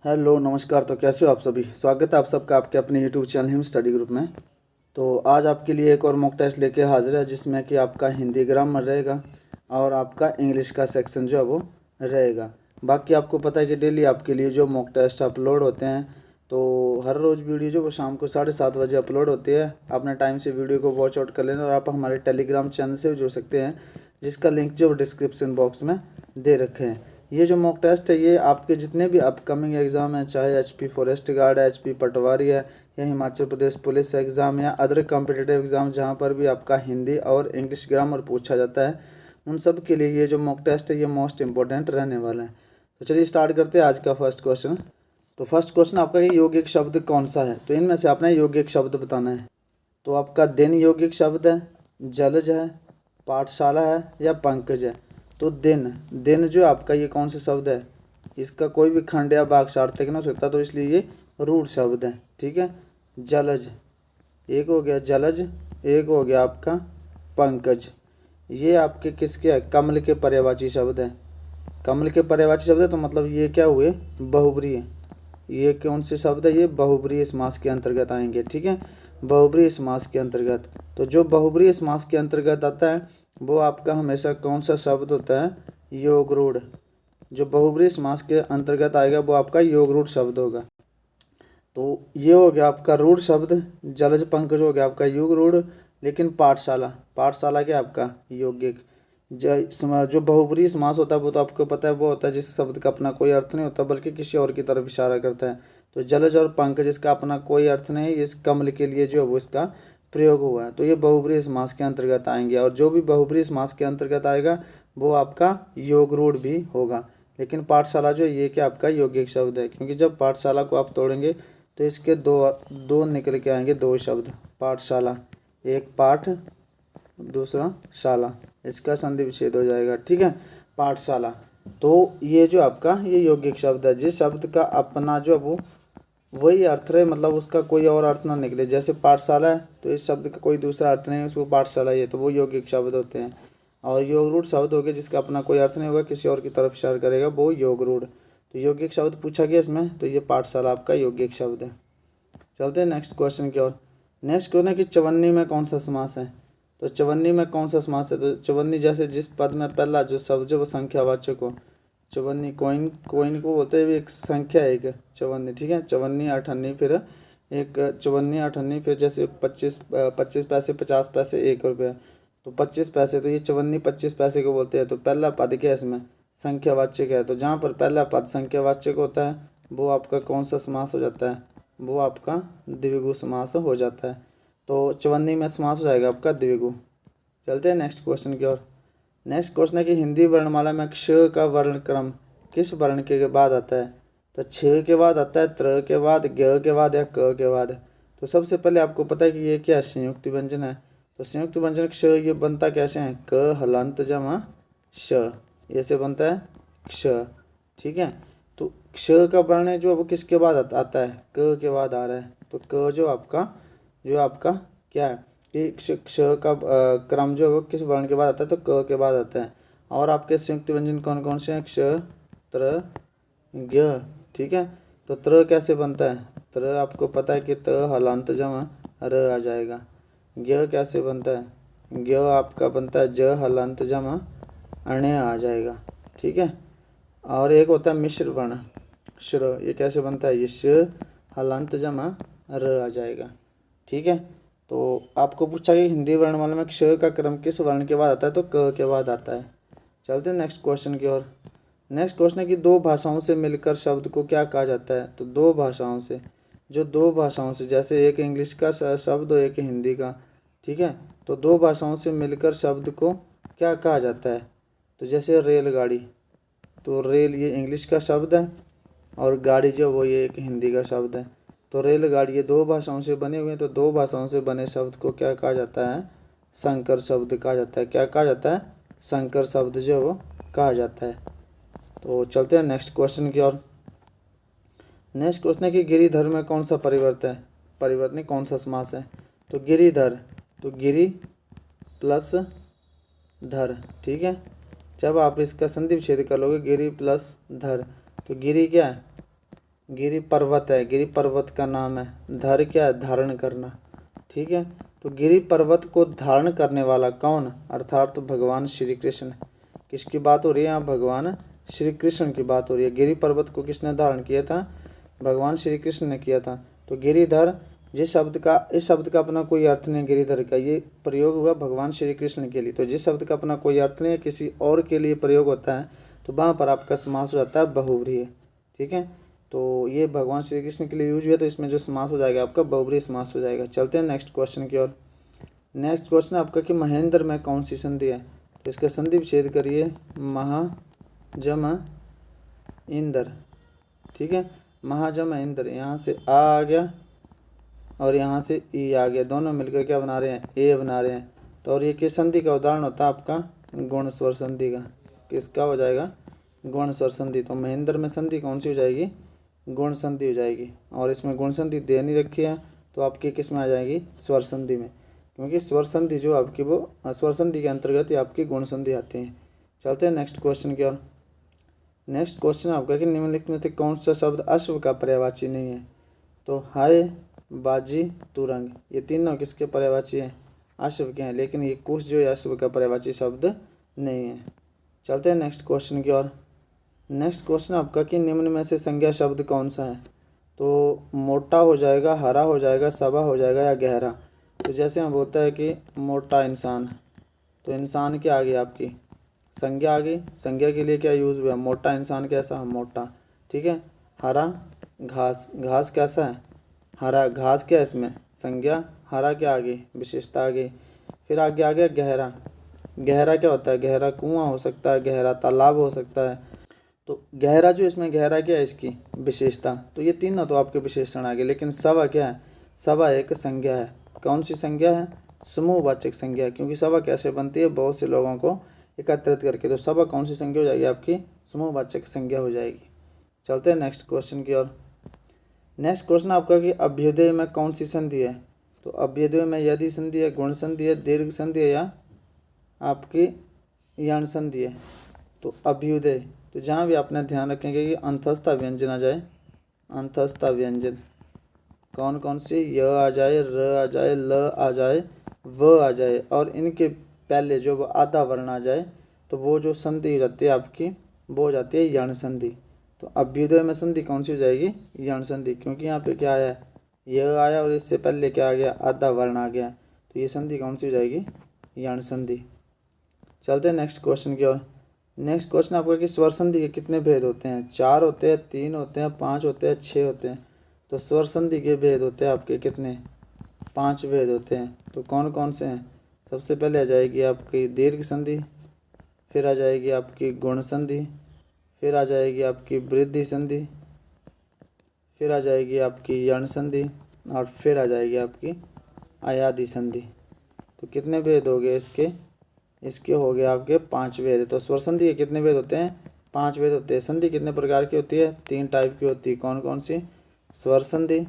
Hello नमस्कार। तो कैसे हो आप सभी। स्वागत है आप सबका आपके अपने YouTube channel him study group में। तो आज आपके लिए एक और मॉक टेस्ट लेके हाजिर है, जिसमें कि आपका हिंदी ग्रामर रहेगा और आपका इंग्लिश का सेक्शन जो है वो रहेगा। बाकी आपको पता है कि डेली आपके लिए जो मॉक टेस्ट अपलोड होते हैं, तो हर रोज़ वीडियो जो वो शाम को 7:30 बजे अपलोड होती है। अपने टाइम से वीडियो को वॉच आउट कर लेना और आप हमारे टेलीग्राम चैनल से भी जुड़ सकते हैं, जिसका लिंक जो डिस्क्रिप्शन बॉक्स में दे रखे हैं। ये जो मॉक टेस्ट है ये आपके जितने भी अपकमिंग एग्ज़ाम हैं, चाहे एचपी फॉरेस्ट गार्ड है, एचपी पटवारी है, या हिमाचल प्रदेश पुलिस एग्ज़ाम या अदर कॉम्पिटिटिव एग्ज़ाम जहाँ पर भी आपका हिंदी और इंग्लिश ग्रामर पूछा जाता है, उन सब के लिए ये जो मॉक टेस्ट है ये मोस्ट इंपॉर्टेंट रहने वाला है। तो चलिए स्टार्ट करते हैं आज का फर्स्ट क्वेश्चन। तो फर्स्ट क्वेश्चन आपका ये यौगिक शब्द कौन सा है, तो इनमें से आपने यौगिक शब्द बताना है। तो आपका दिन यौगिक शब्द है, जलज है, पाठशाला है या पंकज है। तो दिन दिन जो आपका ये कौन सा शब्द है, इसका कोई भी खंड या भाग सार्थक नहीं हो सकता, तो इसलिए ये रूढ़ शब्द है। ठीक है, जलज एक हो गया, जलज एक हो गया आपका पंकज। ये आपके किसके है, कमल के पर्यायवाची शब्द है। कमल के पर्यायवाची शब्द है, तो मतलब ये क्या हुए, बहुब्रीहि। ये कौन से शब्द है, ये बहुब्रीहि समास के अंतर्गत आएंगे। ठीक है, बहुब्रीहि समास के अंतर्गत। तो जो बहुब्रीहि समास के अंतर्गत आता है वो आपका हमेशा कौन सा शब्द होता है, योग रूढ़। जो बहुब्रीहि समास के अंतर्गत आएगा वो आपका योग रूढ़ शब्द होगा। तो ये हो गया आपका रूढ़ शब्द, जलज पंकज हो गया आपका योग रूढ़। लेकिन पाठशाला पाठशाला क्या आपका यौगिक। जो बहुब्रीहि समास होता है वो तो आपको पता है, वो होता है जिस शब्द का अपना कोई अर्थ नहीं होता बल्कि किसी और की तरफ इशारा करता है। तो जलज और पंकज इसका अपना कोई अर्थ नहीं, इस कमल के लिए जो है वो इसका प्रयोग हुआ है, तो ये बहुब्रीहि समास के अंतर्गत आएंगे। और जो भी बहुब्रीहि समास के अंतर्गत आएगा वो आपका योग रूढ़ भी होगा। लेकिन पाठशाला जो ये क्या आपका यौगिक शब्द है, क्योंकि जब पाठशाला को आप तोड़ेंगे तो इसके दो दो निकल के आएंगे, दो शब्द पाठशाला, एक पाठ दूसरा शाला, इसका संधि विच्छेद हो जाएगा। ठीक है, पाठशाला। तो ये जो आपका ये यौगिक शब्द है, जिस शब्द का अपना जो वो वही अर्थ रहे, मतलब उसका कोई और अर्थ ना निकले। जैसे पाठशाला है तो इस शब्द का कोई दूसरा अर्थ नहीं है, उसको पाठशाला ही है, तो वो यौगिक शब्द होते हैं। और योग रूढ़ शब्द हो गया जिसका अपना कोई अर्थ नहीं होगा, किसी और की तरफ इशारा करेगा, वो योग रूढ़। तो यौगिक शब्द पूछा गया इसमें, तो ये पाठशाला आपका यौगिक शब्द है। चलते हैं नेक्स्ट क्वेश्चन की ओर। नेक्स्ट क्वेश्चन है कि चवन्नी में कौन सा समास है। तो चवन्नी में कौन सा समास है, तो चवन्नी जैसे जिस पद में पहला जो शब्द है वो संख्यावाचक हो। चवन्नी कोइन कोइन को बोलते हैं, एक संख्या है एक चवन्नी। ठीक है, चवन्नी अठन्नी, फिर एक चवन्नी अठन्नी, फिर जैसे 25 पैसे, 50 पैसे, 1 रुपया, तो 25 पैसे। तो ये चवन्नी 25 पैसे को बोलते हैं। तो पहला पद क्या है इसमें, संख्यावाचक है। तो जहाँ पर पहला पद संख्यावाचक होता है वो आपका कौन सा समास हो जाता है, वो आपका द्विगु समास हो जाता है। तो चवन्नी में समास हो जाएगा आपका द्विगु। चलते हैं नेक्स्ट क्वेश्चन की ओर। नेक्स्ट क्वेश्चन है कि हिंदी वर्णमाला में क्ष का वर्ण क्रम किस वर्ण के बाद आता है। तो छ के बाद आता है, त्र के बाद, ग के बाद या क के बाद। तो सबसे पहले आपको पता है कि ये क्या संयुक्त व्यंजन है। तो संयुक्त व्यंजन क्ष ये बनता कैसे है, क हलंत जमा श, ऐसे बनता है क्ष। ठीक है, तो क्ष का वर्ण जो वो किसके बाद आता है, क के बाद आ रहा है। तो क जो आपका क्या है कि क्ष का क्रम जो है वो किस वर्ण के बाद आता है, तो क के बाद आता है। और आपके संयुक्त व्यंजन कौन कौन से हैं, क्ष, त्र, ज्ञ। ठीक है, तो त्र कैसे बनता है, त्र आपको पता है कि त हलांत जमा र आ जाएगा। ज्ञ कैसे बनता है, ज्ञ आपका बनता है ज हलांत जमा अण्य आ जाएगा। ठीक है, और एक होता है मिश्र वर्ण श्र, ये कैसे बनता है, ये श हलांत जमा र आ जाएगा। ठीक है, तो आपको पूछा कि हिंदी वर्णमाला में क्ष का क्रम किस वर्ण के बाद आता है, तो क के बाद आता है। चलते हैं नेक्स्ट क्वेश्चन की ओर। नेक्स्ट क्वेश्चन है कि दो भाषाओं से मिलकर शब्द को क्या कहा जाता है। तो दो भाषाओं से, जो दो भाषाओं से, जैसे एक इंग्लिश का शब्द और एक हिंदी का। ठीक है, तो दो भाषाओं से मिलकर शब्द को क्या कहा जाता है। तो जैसे रेलगाड़ी, तो रेल ये इंग्लिश का शब्द है और गाड़ी जो वो ये एक हिंदी का शब्द है। तो रेलगाड़ी ये दो भाषाओं से बने हुए हैं, तो दो भाषाओं से बने शब्द को क्या कहा जाता है, संकर शब्द कहा जाता है। क्या कहा जाता है, संकर शब्द जो वो कहा जाता है। तो चलते हैं नेक्स्ट क्वेश्चन की ओर। नेक्स्ट क्वेश्चन है कि गिरिधर में कौन सा परिवर्त नहीं कौन सा समास है। तो गिरिधर, तो गिरि प्लस धर। ठीक है, जब आप इसका संधि विच्छेद कर लोगे गिरि प्लस धर, तो गिरि क्या है, गिरि पर्वत है, गिरि पर्वत का नाम है। धर क्या है, धारण करना। ठीक है, तो गिरि पर्वत को धारण करने वाला कौन, अर्थात तो भगवान श्री कृष्ण। किसकी बात हो रही है यहाँ, भगवान श्री कृष्ण की बात हो रही है। गिरि पर्वत को किसने धारण किया था, भगवान श्री कृष्ण ने किया था। तो गिरिधर जिस शब्द का, इस शब्द का अपना कोई अर्थ नहीं, गिरिधर का ये प्रयोग हुआ भगवान श्री कृष्ण के लिए। तो जिस शब्द का अपना कोई अर्थ नहीं है, किसी और के लिए प्रयोग होता है, तो वहाँ पर आपका समास हो जाता है बहुव्रीहि। ठीक है, तो ये भगवान श्री कृष्ण के लिए यूज हुआ, तो इसमें जो समास हो जाएगा आपका बहुव्रीहि समास हो जाएगा। चलते हैं नेक्स्ट क्वेश्चन की ओर। नेक्स्ट क्वेश्चन आपका कि महेंद्र में कौन सी संधि है, तो इसका संधि विच्छेद करिए, महा जमा इंद्र। ठीक है, महाजमा इंद्र, यहाँ से आ गया और यहाँ से ई आ गया, दोनों मिलकर क्या बना रहे हैं, ए बना रहे हैं। तो और ये किस संधि का उदाहरण होता है आपका, गुण स्वर संधि का। किसका हो जाएगा, गुण स्वर संधि। तो महेंद्र में संधि कौन सी हो जाएगी, गुण संधि हो जाएगी। और इसमें गुण संधि दे नहीं रखी है, तो आपकी किस में आ जाएगी, स्वर संधि में, क्योंकि स्वर संधि जो आपकी वो स्वर संधि के अंतर्गत ही आपकी गुण संधि आती है। चलते हैं नेक्स्ट क्वेश्चन की ओर। नेक्स्ट क्वेश्चन आपका कि निम्नलिखित में से कौन सा शब्द अश्व का पर्यायवाची नहीं है, तो हाय, बाजी, तुरंग, ये तीनों किसके पर्यायवाची हैं, अश्व के हैं। लेकिन ये कुश जो है अश्व का पर्यायवाची शब्द नहीं है। चलते हैं नेक्स्ट क्वेश्चन की ओर। नेक्स्ट क्वेश्चन आपका कि निम्न में से संज्ञा शब्द कौन सा है, तो मोटा हो जाएगा, हरा हो जाएगा, सबा हो जाएगा या गहरा। तो जैसे हम बोलते हैं कि मोटा इंसान, तो इंसान क्या आ गई आपकी, संज्ञा आ गई। संज्ञा के लिए क्या यूज़ हुआ, मोटा इंसान कैसा, मोटा। ठीक है, हरा, घास, घास कैसा है, हरा। घास क्या है इसमें, संज्ञा, हरा क्या आ गई, विशेषता आ गई। फिर आगे आ गया गहरा। गहरा क्या होता है, गहरा कुआं हो सकता है, गहरा तालाब हो सकता है। तो गहरा जो इसमें गहरा क्या है, इसकी विशेषता। तो ये तीनों तो आपके विशेषण आ गए। लेकिन सवा क्या है, सवा एक संज्ञा है। कौन सी संज्ञा है, समूहवाचक संज्ञा। क्योंकि सवा कैसे बनती है, बहुत से लोगों को एकत्रित करके। तो सवा कौन सी संज्ञा हो जाएगी आपकी, समूहवाचक संज्ञा हो जाएगी। चलते हैं नेक्स्ट क्वेश्चन की ओर। नेक्स्ट क्वेश्चन आपका कि अभ्युदय में कौन सी संधि है, तो अभ्युदय में यदि संधि है, गुण संधि है, दीर्घ संधि है या आपकी यण संधि है। तो अभ्युदय, तो जहाँ भी आपने ध्यान रखेंगे कि अंतस्थ व्यंजन आ जाए, अंतस्थ व्यंजन कौन कौन सी, य आ जाए, र आ जाए, ल आ जाए, व आ जाए, और इनके पहले जो वो आधा वर्ण आ जाए, तो वो जो संधि हो जाती है आपकी, वो हो जाती है यण संधि। तो अभ्युदय में संधि कौन सी हो जाएगी, यण संधि। क्योंकि यहाँ पे क्या आया, यह आया और इससे पहले क्या आ गया, आधा वर्ण आ गया। तो ये संधि कौन सी हो जाएगी, यण संधि। चलते हैं नेक्स्ट क्वेश्चन की ओर। नेक्स्ट क्वेश्चन आपका कि स्वर संधि के कितने भेद होते हैं, 4 होते हैं, 3 होते हैं, 5 होते हैं, 6 होते हैं। तो स्वर संधि के भेद होते हैं आपके कितने, 5 भेद होते हैं। तो कौन कौन से हैं, सबसे पहले आ जाएगी आपकी दीर्घ संधि, फिर आ जाएगी आपकी गुण संधि, फिर आ जाएगी आपकी वृद्धि संधि, फिर आ जाएगी आपकी यण संधि, और फिर आ जाएगी आपकी अयादि संधि। तो कितने भेद हो गए इसके, इसके हो गए आपके 5 भेद। तो स्वर संधि के कितने भेद होते हैं, 5 भेद होते हैं। संधि कितने प्रकार की होती है, 3 टाइप की होती है। कौन कौन सी, स्वर संधि,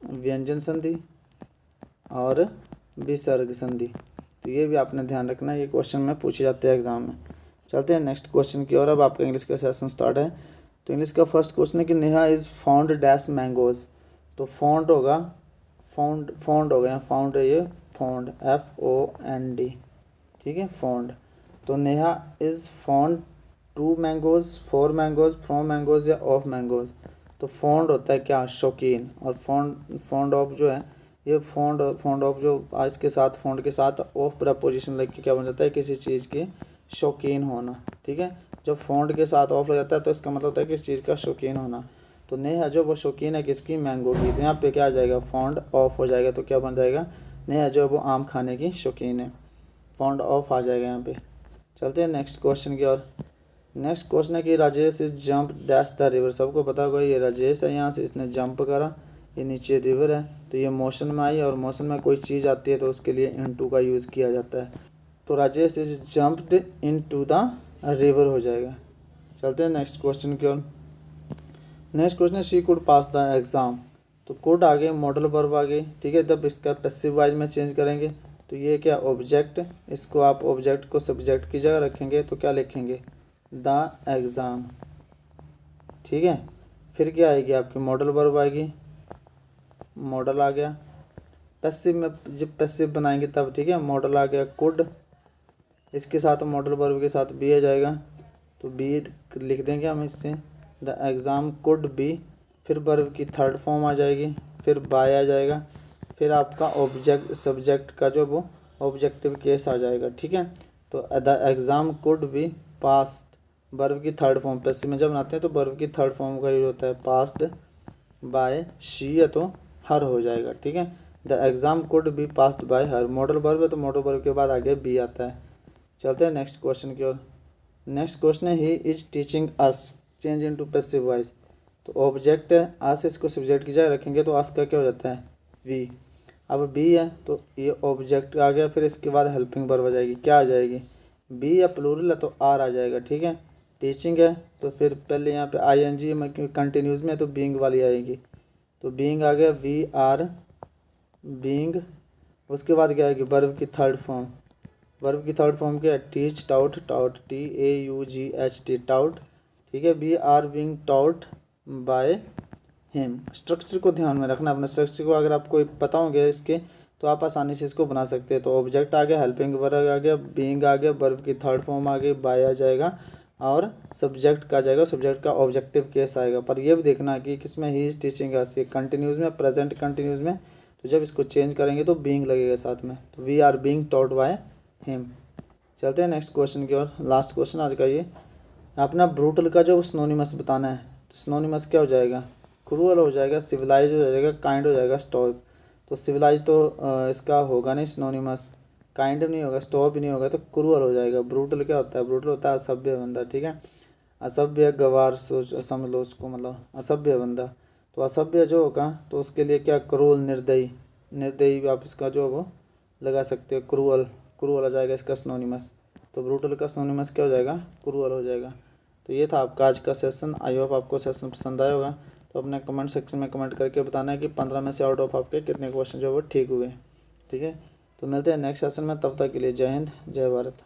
व्यंजन संधि और विसर्ग संधि। तो ये भी आपने ध्यान रखना, ये क्वेश्चन में पूछे जाते हैं एग्जाम में। चलते हैं नेक्स्ट क्वेश्चन की ओर। अब आपका इंग्लिश का सेशन स्टार्ट है। तो इंग्लिश का फर्स्ट क्वेश्चन है कि Neha is found dash mangoes. तो फाउंड होगा, फाउंड हो गया, फाउंड है ये, फाउंड, FOND। ठीक है, फाउंड। तो Neha is found 2 mangoes, 4 mangoes, from mangoes या ऑफ मैंगोज। तो फाउंड होता है क्या, शौकीन। और फाउंड ऑफ जो है, ये फाउंड ऑफ जो आज के साथ, फाउंड के साथ ऑफ प्रपोजिशन लग के क्या बन जाता है, किसी चीज़ की शौकीन होना। ठीक है, जब फाउंड के साथ ऑफ लग जाता है तो इसका मतलब होता है किस चीज़ का शौकीन होना। तो नेहा जो वो शौकीन है किसकी, मैंगो की। तो यहाँ पे क्या आ जाएगा, फाउंड ऑफ हो जाएगा। तो क्या बन जाएगा, नेहा जो वो आम खाने की शौकीन है, फाउंड ऑफ आ जाएगा यहाँ पे। चलते हैं नेक्स्ट क्वेश्चन की ओर। नेक्स्ट क्वेश्चन है कि Rajesh is jump dash the river. सबको पता होगा ये राजेश है, यहाँ से इसने जंप करा, ये नीचे रिवर है, तो ये मोशन में आई, और मोशन में कोई चीज़ आती है तो उसके लिए इनटू का यूज़ किया जाता है। तो Rajesh is jumped into the river हो जाएगा। चलते हैं नेक्स्ट क्वेश्चन की ओर। नेक्स्ट क्वेश्चन है she could pass the exam. तो कुड आगे, मॉडल वर्ब आगे। ठीक है, तब इसका पैसिव वाइज में चेंज करेंगे। तो ये क्या, ऑब्जेक्ट, इसको आप ऑब्जेक्ट को सब्जेक्ट की जगह रखेंगे तो क्या लिखेंगे, द एग्ज़ाम। ठीक है, फिर क्या आएगी आपकी मॉडल वर्ब आएगी, मॉडल आ गया। पैसिव में जब पैसिव बनाएंगे तब, ठीक है, मॉडल आ गया कुड, इसके साथ मॉडल वर्ब के साथ बी आ जाएगा, तो बी लिख देंगे हम इससे, द एग्ज़ाम कुड बी, फिर वर्ब की थर्ड फॉर्म आ जाएगी, फिर बाय आ जाएगा, फिर आपका ऑब्जेक्ट सब्जेक्ट का जो वो ऑब्जेक्टिव केस आ जाएगा, ठीक है। तो the exam could be past, verb की थर्ड फॉर्म पैसिव में जब बनाते हैं तो वर्ब की थर्ड फॉर्म का यूज होता है पास्ट बाय शी या तो हर हो जाएगा, ठीक है। The exam could be passed by her, modal verb है तो मॉडल वर्ब के बाद आगे बी आता है। चलते हैं नेक्स्ट क्वेश्चन की ओर। नेक्स्ट क्वेश्चन है he is teaching us, change into passive voice. तो ऑब्जेक्ट है अस, इसको सब्जेक्ट की जगह रखेंगे तो अस का क्या हो जाता है वी। अब बी है तो ये ऑब्जेक्ट आ गया, फिर इसके बाद हेल्पिंग वर्ब आ जाएगी, क्या आ जाएगी बी, या प्लूरल है तो आर आ जाएगा, ठीक है। टीचिंग है तो फिर पहले यहाँ पे आई एन जी कंटिन्यूज में तो बीइंग वाली आएगी, तो बीइंग आ गया वी आर बीइंग। उसके बाद क्या आएगी वर्ब की थर्ड फॉर्म, वर्ब की थर्ड फॉर्म क्या है teach taught, taught TAUGHT taught, ठीक है। Be are being taught by him. Structure को ध्यान में रखना, अपने स्ट्रक्चर को अगर आपको पता होंगे इसके तो आप आसानी से इसको बना सकते हैं। तो ऑब्जेक्ट आ गया, हेल्पिंग वर्ब आ गया, बीइंग आ गया, वर्ब की थर्ड फॉर्म आ गई, बाय आ जाएगा, और सब्जेक्ट का जाएगा, सब्जेक्ट का ऑब्जेक्टिव केस आएगा। पर ये भी देखना कि किसमें he is teaching us, continues में, प्रेजेंट कंटिन्यूज में, तो जब इसको चेंज करेंगे तो बीइंग लगेगा साथ में, तो we are being taught by him. चलते हैं नेक्स्ट क्वेश्चन की ओर, लास्ट क्वेश्चन आज का ये। अपना ब्रूटल का जो सिनोनिमस बताना है, तो सिनोनिमस क्या हो जाएगा क्रूअल हो जाएगा, सिविलाइज हो जाएगा, काइंड हो जाएगा, स्टॉप। तो सिविलाइज तो इसका होगा नहीं सिनोनिमस, काइंड नहीं होगा, स्टॉप भी नहीं होगा, तो क्रूअल हो जाएगा। ब्रूटल क्या होता है, ब्रूटल होता है असभ्य बंदा, ठीक है। असभ्य गवार सोच समझ लो उसको, मतलब असभ्य बंदा। तो असभ्य जो होगा तो उसके लिए क्या क्रूअल, निर्दयी, निर्दयी भी आप इसका जो वो लगा सकते हो, क्रूअल, क्रूअल आ जाएगा इसका सिनोनिमस। तो ब्रूटल का सिनोनिमस क्या हो जाएगा क्रूअल हो जाएगा। तो ये था आपका आज का सेशन। आई होप आपको सेशन पसंद आया होगा। तो अपने कमेंट सेक्शन में कमेंट करके बताना है कि 15 में से आउट ऑफ आपके कितने क्वेश्चन जो वो ठीक हुए, ठीक है। तो मिलते हैं नेक्स्ट सेशन में, तब तक के लिए जय हिंद जय भारत।